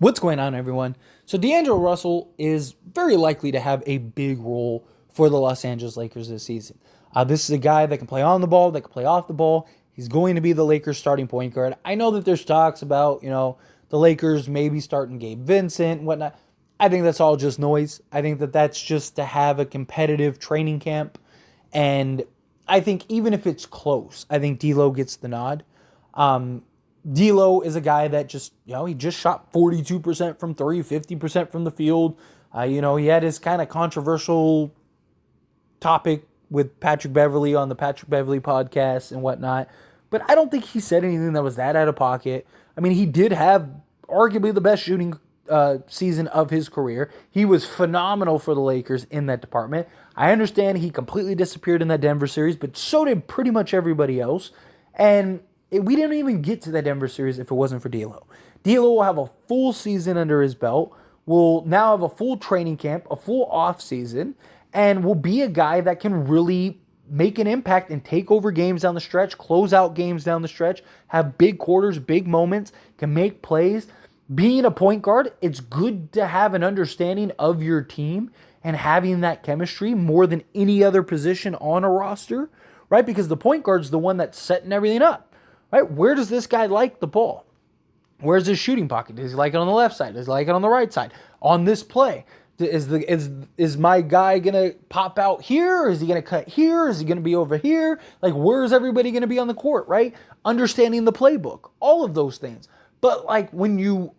What's going on, everyone? So DAngelo Russell is very likely to have a big role for the Los Angeles Lakers this season. This is a guy that can play on the ball, that can play off the ball. He's going to be the Lakers starting point guard. I know that there's talks about, the Lakers maybe starting Gabe Vincent and whatnot. I think that's all just noise. I think that that's just to have a competitive training camp. And I think even if it's close, I think D'Lo gets the nod. D'Lo is a guy that he just shot 42% from three, 50% from the field. He had his kind of controversial topic with Patrick Beverley on the Patrick Beverley podcast and whatnot. But I don't think he said anything that was that out of pocket. I mean, he did have arguably the best shooting season of his career. He was phenomenal for the Lakers in that department. I understand he completely disappeared in that Denver series, but so did pretty much everybody else. And we didn't even get to that Denver series if it wasn't for D'Lo. D'Lo will have a full season under his belt, will now have a full training camp, a full off season, and will be a guy that can really make an impact and take over games down the stretch, close out games down the stretch, have big quarters, big moments, can make plays. Being a point guard, it's good to have an understanding of your team and having that chemistry more than any other position on a roster, right? Because the point guard's the one that's setting everything up. Right? Where does this guy like the ball? Where's his shooting pocket? Does he like it on the left side? Does he like it on the right side? On this play, is my guy gonna pop out here? Is he gonna cut here? Is he gonna be over here? Like, where is everybody gonna be on the court? Right? Understanding the playbook, all of those things. But like when you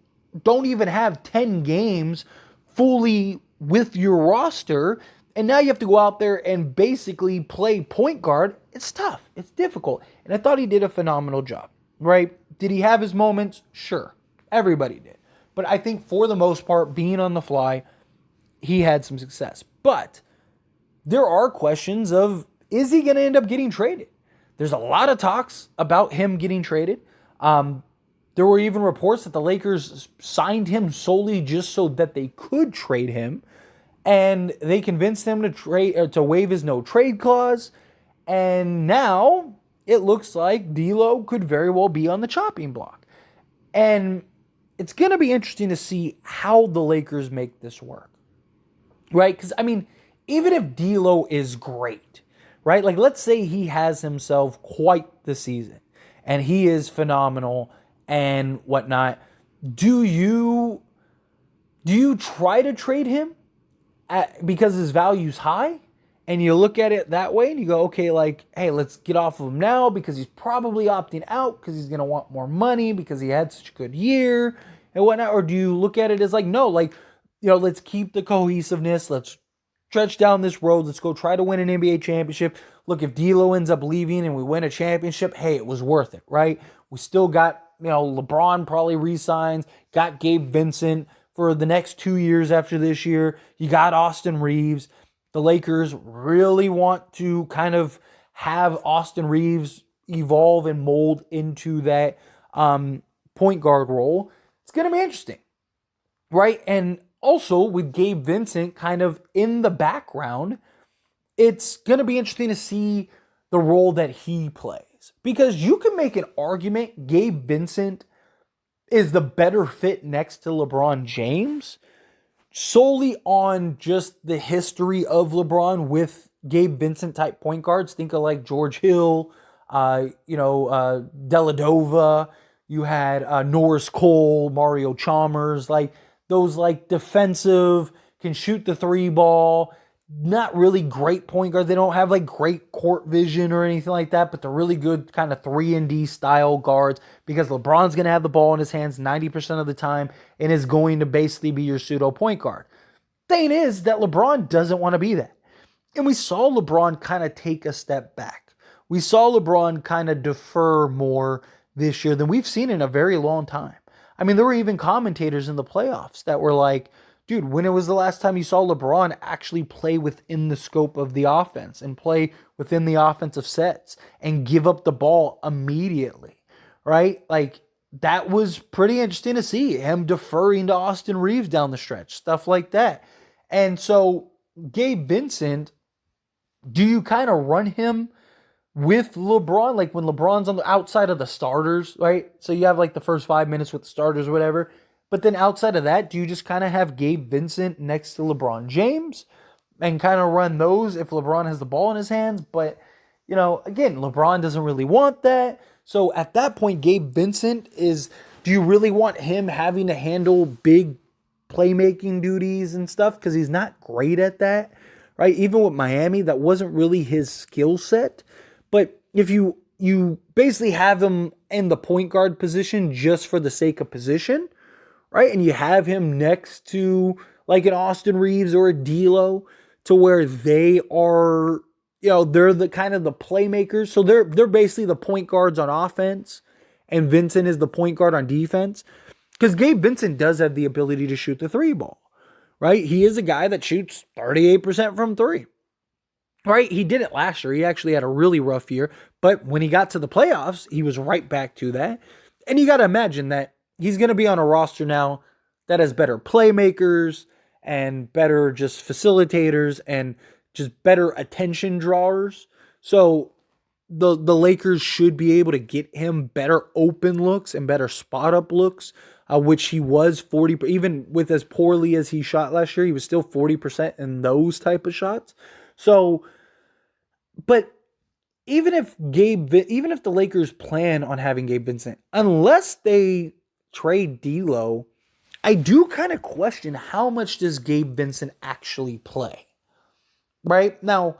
don't even have 10 games fully with your roster, and now you have to go out there and basically play point guard. It's tough. It's difficult. And I thought he did a phenomenal job, right? Did he have his moments? Sure. Everybody did. But I think for the most part, being on the fly, he had some success. But there are questions of, is he going to end up getting traded? There's a lot of talks about him getting traded. There were even reports that the Lakers signed him solely just so that they could trade him. And they convinced him to waive his no trade clause. And now it looks like D'Lo could very well be on the chopping block. And it's going to be interesting to see how the Lakers make this work. Right? Because, I mean, even if D'Lo is great, right? Like, let's say he has himself quite the season and he is phenomenal and whatnot. Do you try to trade him? Because his value's high, and you look at it that way and you go, okay, like, hey, let's get off of him now because he's probably opting out because he's going to want more money because he had such a good year and whatnot? Or do you look at it as like, no, like, let's keep the cohesiveness. Let's stretch down this road. Let's go try to win an NBA championship. Look, if D'Lo ends up leaving and we win a championship, hey, it was worth it, right? We still got, LeBron probably re-signs, got Gabe Vincent for the next 2 years after this year. You got Austin Reaves. The Lakers really want to kind of have Austin Reaves evolve and mold into that point guard role. It's going to be interesting, right? And also with Gabe Vincent kind of in the background, it's going to be interesting to see the role that he plays. Because you can make an argument Gabe Vincent is the better fit next to LeBron James solely on just the history of LeBron with Gabe Vincent type point guards. Think of like George Hill, Deladova. You had Norris Cole, Mario Chalmers, like those like defensive, can shoot the three ball, not really great point guards. They don't have like great court vision or anything like that, but they're really good kind of 3-and-D style guards because LeBron's going to have the ball in his hands 90% of the time and is going to basically be your pseudo point guard. Thing is that LeBron doesn't want to be that. And we saw LeBron kind of take a step back. We saw LeBron kind of defer more this year than we've seen in a very long time. I mean, there were even commentators in the playoffs that were like, dude, when it was the last time you saw LeBron actually play within the scope of the offense and play within the offensive sets and give up the ball immediately, right? Like, that was pretty interesting to see him deferring to Austin Reaves down the stretch, stuff like that. And so Gabe Vincent, do you kind of run him with LeBron? Like when LeBron's on the outside of the starters, right? So you have like the first 5 minutes with the starters or whatever. But then outside of that, do you just kind of have Gabe Vincent next to LeBron James and kind of run those if LeBron has the ball in his hands? But, again, LeBron doesn't really want that. So at that point, Gabe Vincent do you really want him having to handle big playmaking duties and stuff? Because he's not great at that, right? Even with Miami, that wasn't really his skill set. But if you basically have him in the point guard position just for the sake of position, right? And you have him next to like an Austin Reaves or a D'Lo, to where they are, they're the kind of the playmakers. So they're basically the point guards on offense, and Vincent is the point guard on defense. Because Gabe Vincent does have the ability to shoot the three ball, right? He is a guy that shoots 38% from three, right? He did it last year. He actually had a really rough year. But when he got to the playoffs, he was right back to that. And you got to imagine that he's going to be on a roster now that has better playmakers and better just facilitators and just better attention drawers. So the Lakers should be able to get him better open looks and better spot up looks, which he was 40, even with as poorly as he shot last year, he was still 40% in those type of shots. So, but even if the Lakers plan on having Gabe Vincent, unless they trade D'Lo, I do kind of question how much does Gabe Vincent actually play, right? Now,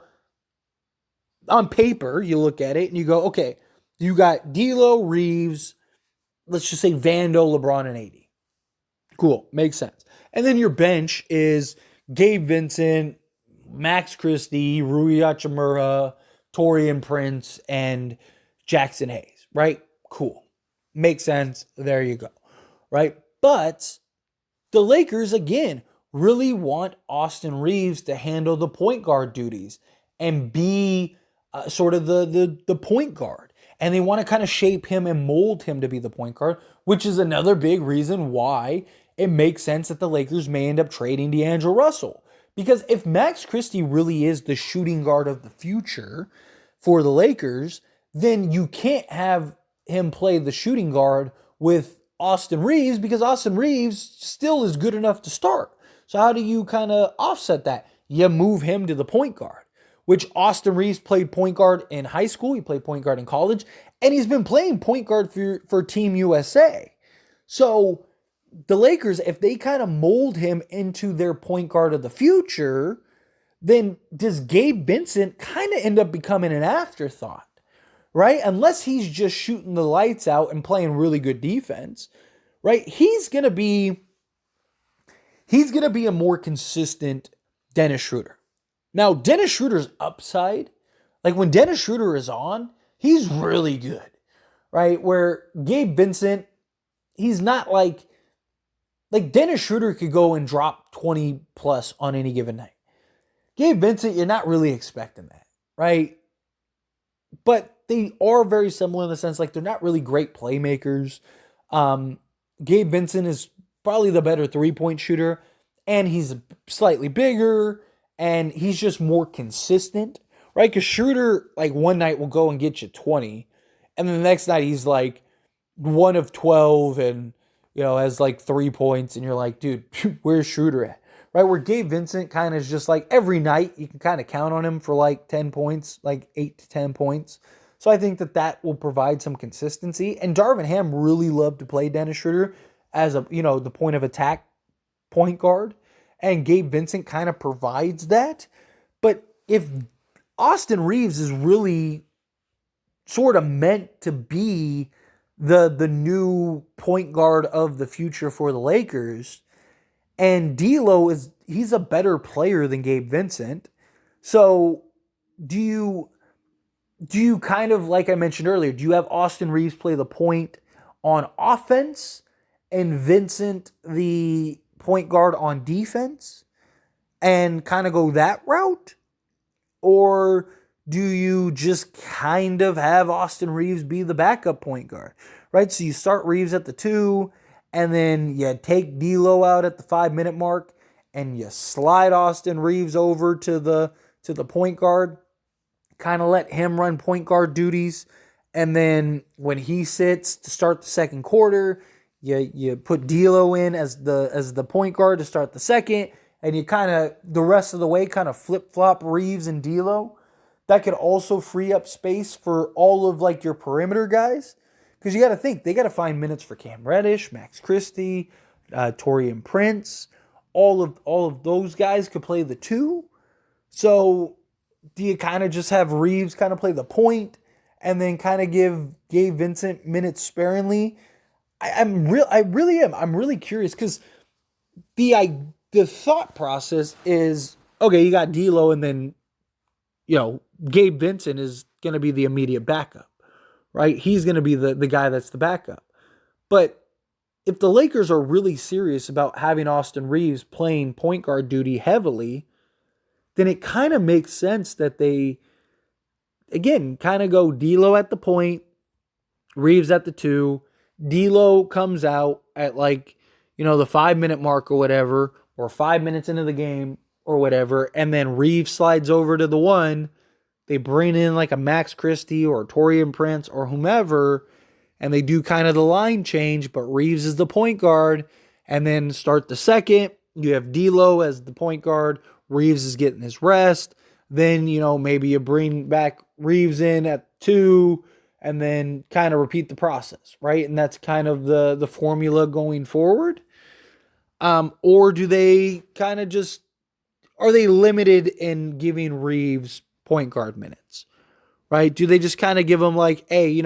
on paper, you look at it and you go, okay, you got D'Lo, Reeves, let's just say Vando, LeBron, and AD. Cool, makes sense. And then your bench is Gabe Vincent, Max Christie, Rui Hachimura, Taurean Prince, and Jackson Hayes, right? Cool. Makes sense. There you go, right? But the Lakers, again, really want Austin Reaves to handle the point guard duties and be sort of the point guard. And they want to kind of shape him and mold him to be the point guard, which is another big reason why it makes sense that the Lakers may end up trading DAngelo Russell. Because if Max Christie really is the shooting guard of the future for the Lakers, then you can't have him play the shooting guard with Austin Reaves, because Austin Reaves still is good enough to start. So how do you kind of offset that? You move him to the point guard, which Austin Reaves played point guard in high school. He played point guard in college, and he's been playing point guard for Team USA. So the Lakers, if they kind of mold him into their point guard of the future, then does Gabe Vincent kind of end up becoming an afterthought, right? Unless he's just shooting the lights out and playing really good defense, right? He's going to be a more consistent Dennis Schroeder. Now, Dennis Schroeder's upside, like when Dennis Schroeder is on, he's really good, right? Where Gabe Vincent, he's not like Dennis Schroeder could go and drop 20 plus on any given night. Gabe Vincent, you're not really expecting that, right? But they are very similar in the sense, like, they're not really great playmakers. Gabe Vincent is probably the better three-point shooter, and he's slightly bigger, and he's just more consistent, right? Because Schroeder, like, one night will go and get you 20, and then the next night he's like 1 of 12 and, has like 3 points, and you're like, dude, where's Schroeder at? Right? Where Gabe Vincent kind of is just like every night you can kind of count on him for like 10 points, like 8 to 10 points. So I think that will provide some consistency. And Darvin Ham really loved to play Dennis Schroeder as the point of attack point guard. And Gabe Vincent kind of provides that. But if Austin Reaves is really sort of meant to be the new point guard of the future for the Lakers, and D'Lo he's a better player than Gabe Vincent. So do you kind of, like I mentioned earlier, do you have Austin Reaves play the point on offense and Vincent the point guard on defense and kind of go that route? Or do you just kind of have Austin Reaves be the backup point guard, right? So you start Reaves at the 2, and then you take D'Lo out at the 5-minute mark, and you slide Austin Reaves over to the point guard, kind of let him run point guard duties, and then when he sits to start the second quarter, you put D'Lo in as the point guard to start the second, and you kind of the rest of the way kind of flip flop Reeves and D'Lo. That could also free up space for all of like your perimeter guys, because you got to think they got to find minutes for Cam Reddish, Max Christie, Torian Prince. All of those guys could play the two. So do you kind of just have Reeves kind of play the point, and then kind of give Gabe Vincent minutes sparingly? I really am. I'm really curious because the thought process is okay. You got D'Lo, and then Gabe Vincent is going to be the immediate backup, right? He's going to be the guy that's the backup. But if the Lakers are really serious about having Austin Reaves playing point guard duty heavily, then it kind of makes sense that they, again, kind of go D'Lo at the point, Reeves at the two. D'Lo comes out at the 5-minute mark or whatever, or 5 minutes into the game or whatever, and then Reeves slides over to the one. They bring in like a Max Christie or Torian Prince or whomever, and they do kind of the line change, but Reeves is the point guard, and then start the second. You have D'Lo as the point guard. Reeves is getting his rest. Then, maybe you bring back Reeves in at 2, and then kind of repeat the process, right? And that's kind of the formula going forward. Or do they kind of just, are they limited in giving Reeves point guard minutes, right? Do they just kind of give him like, hey,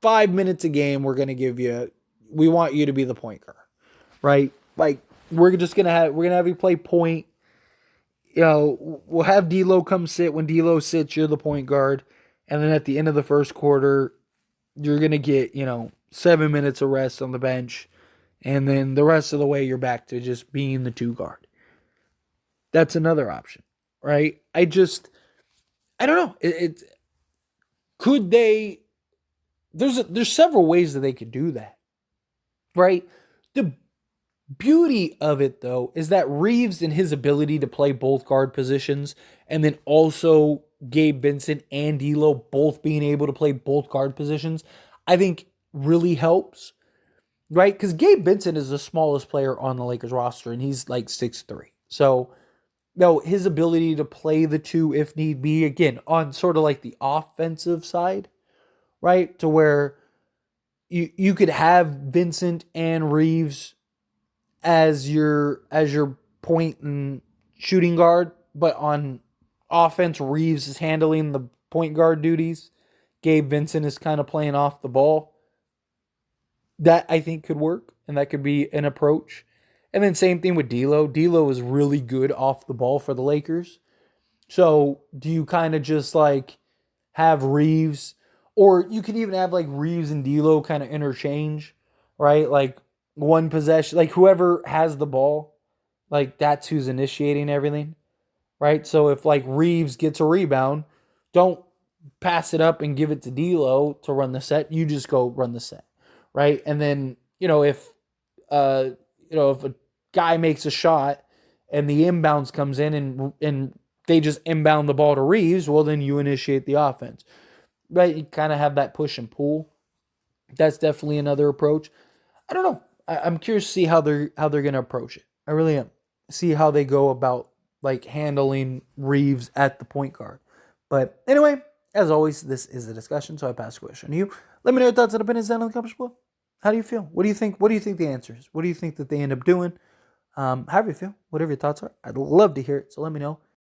5 minutes a game we're going to give you, we want you to be the point guard, right? Like we're going to have you play point. We'll have D'Lo come sit. When D'Lo sits, you're the point guard. And then at the end of the first quarter, you're going to get, 7 minutes of rest on the bench. And then the rest of the way, you're back to just being the 2 guard. That's another option, right? I don't know. Could they, there's several ways that they could do that, right? The beauty of it, though, is that Reeves and his ability to play both guard positions, and then also Gabe Vincent and D'Lo both being able to play both guard positions, I think really helps, right? Because Gabe Vincent is the smallest player on the Lakers roster, and he's like 6'3". So, his ability to play the two if need be, again, on sort of like the offensive side, right? To where you could have Vincent and Reeves as your point and shooting guard, but on offense, Reeves is handling the point guard duties. Gabe Vincent is kind of playing off the ball. That I think could work, and that could be an approach. And then same thing with D'Lo. D'Lo is really good off the ball for the Lakers. So do you kind of just like have Reeves, or you could even have like Reeves and D'Lo kind of interchange, right? Like one possession, like whoever has the ball, like that's who's initiating everything, right? So if like Reeves gets a rebound, don't pass it up and give it to D'Lo to run the set. You just go run the set, right? And then if if a guy makes a shot and the inbounds comes in and they just inbound the ball to Reeves, well then you initiate the offense, right? You kind of have that push and pull. That's definitely another approach. I don't know. I'm curious to see how they're going to approach it. I really am. See how they go about like handling Reeves at the point guard. But anyway, as always, this is a discussion, so I pass the question to you. Let me know your thoughts and opinions down in the comments below. How do you feel? What do you think? What do you think the answer is? What do you think that they end up doing? However you feel, whatever your thoughts are, I'd love to hear it. So let me know.